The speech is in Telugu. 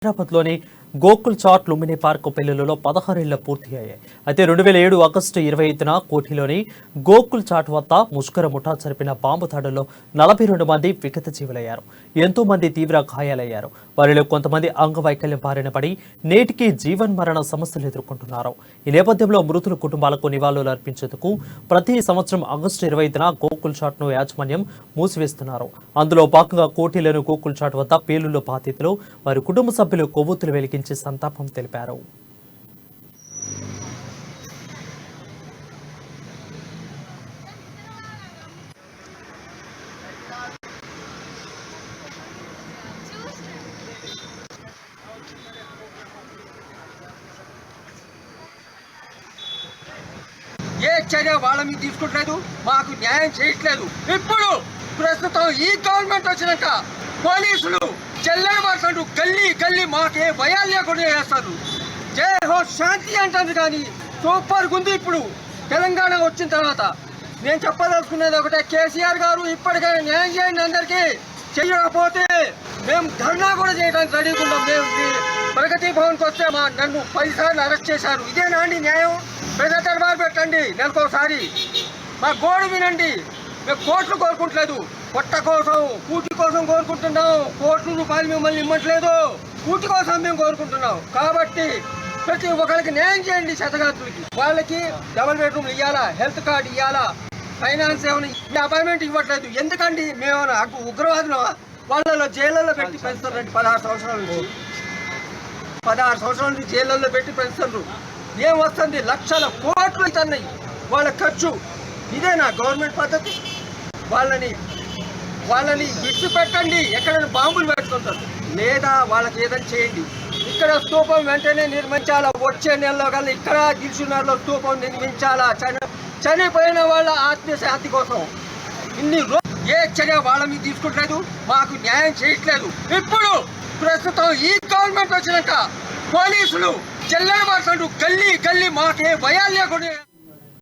హైదరాబాద్లోని గోకుల్ చాట్ లుంబిని పార్క్ పెళ్లిళ్లలో 16 ఏళ్ల పూర్తి అయ్యాయి. అయితే 2007 ఆగస్టు 25న కోఠిలోని గోకుల్ చాట్ వద్ద ముష్కర ముఠా జరిపిన బాంబు దాడుల్లో 42 మంది విగత జీవులయ్యారు. ఎంతో మంది తీవ్ర గాయాలయ్యారు. వారిలో కొంతమంది అంగవైకల్యం బారిన పడి నేటికి జీవన్మరణ సమస్యలు ఎదుర్కొంటున్నారు. ఈ నేపథ్యంలో మృతుల కుటుంబాలకు నివాళులు అర్పించేందుకు ప్రతి సంవత్సరం ఆగస్టు 25న గోకుల్ చాట్ను యాజమాన్యం మూసివేస్తున్నారు. అందులో భాగంగా కోఠిలోని గోకుల్ చాట్ వద్ద పేలుళ్ల బాధితులు వారి కుటుంబ సభ్యులు కొవ్వొత్తులు వెలిగించి సంతాపం తెలిపారు. ఏ చర్య వాళ్ళ మీద తీసుకుంటలేదు, మాకు న్యాయం చేయట్లేదు. ఇప్పుడు ప్రస్తుతం ఈ గవర్నమెంట్ వచ్చినాక పోలీసులు చెల్లెని మాట్లాడు గల్లీ గల్లీ మాకే భయాలు లేకుండా చేస్తారు. జై హో శాంతి అంటారు కానీ సూపర్ ఉంది. ఇప్పుడు తెలంగాణ వచ్చిన తర్వాత నేను చెప్పదలుచుకునేది ఒకటే, కేసీఆర్ గారు ఇప్పటికైనా న్యాయం చేయండి. అందరికీ చెయ్యకపోతే మేము ధర్నా కూడా చేయడానికి రెడీగా ఉన్నాం. మేము ప్రగతి భవన్కి వస్తే నన్ను 10 సార్లు అరెస్ట్ చేశారు. ఇదేనా అండి న్యాయం? ప్రజా దర్బార్ పెట్టండి నెలకోసారి, మా గోడు వినండి. మేము కోట్లు కోరుకుంటలేదు, పొట్ట కోసం కూటి కోసం కోరుకుంటున్నాం. కోట్ల రూపాయలు మిమ్మల్ని ఇవ్వట్లేదు, కూటి కోసం మేము కోరుకుంటున్నాం. కాబట్టి ప్రతి ఒక్కరికి న్యాయం చేయండి. శతగాత్రులకి వాళ్ళకి డబుల్ బెడ్రూమ్లు ఇవ్వాలా, హెల్త్ కార్డు ఇవ్వాలా, ఫైనాన్స్ ఏమైనా అపాయింట్మెంట్ ఇవ్వట్లేదు. ఎందుకండి? మేమేమైనా ఉగ్రవాదులు వాళ్ళలో జైళ్ళల్లో పెట్టి పెంచుతారండి. 16 సంవత్సరాల నుంచి 16 సంవత్సరాల నుంచి జైళ్ళల్లో పెట్టి పెంచుతారు. ఏం వస్తుంది? లక్షల కోట్లు అవుతున్నాయి వాళ్ళ ఖర్చు. ఇదేనా గవర్నమెంట్ పద్ధతి? వాళ్ళని విడిచిపెట్టండి. ఎక్కడైనా బాంబులు పెట్టుకుంటారు లేదా వాళ్ళకి ఏదైనా చేయండి. ఇక్కడ స్తూపం వెంటనే నిర్మించాలా. వచ్చే నెలలో కల్లా ఇక్కడ దిల్సుఖ్నగర్లో స్తూపం నిర్మించాలా. చనిపోయిన వాళ్ళ ఆత్మశాంతి కోసం. ఇన్ని ఏ చర్య వాళ్ళ మీద తీసుకుంటలేదు, మాకు న్యాయం చేయట్లేదు. ఇప్పుడు ప్రస్తుతం ఈ గవర్నమెంట్ వచ్చినాక పోలీసులు చెల్లెని మాట్లాడు గల్లీ గల్లీ మాకే భయాలు లేకుండా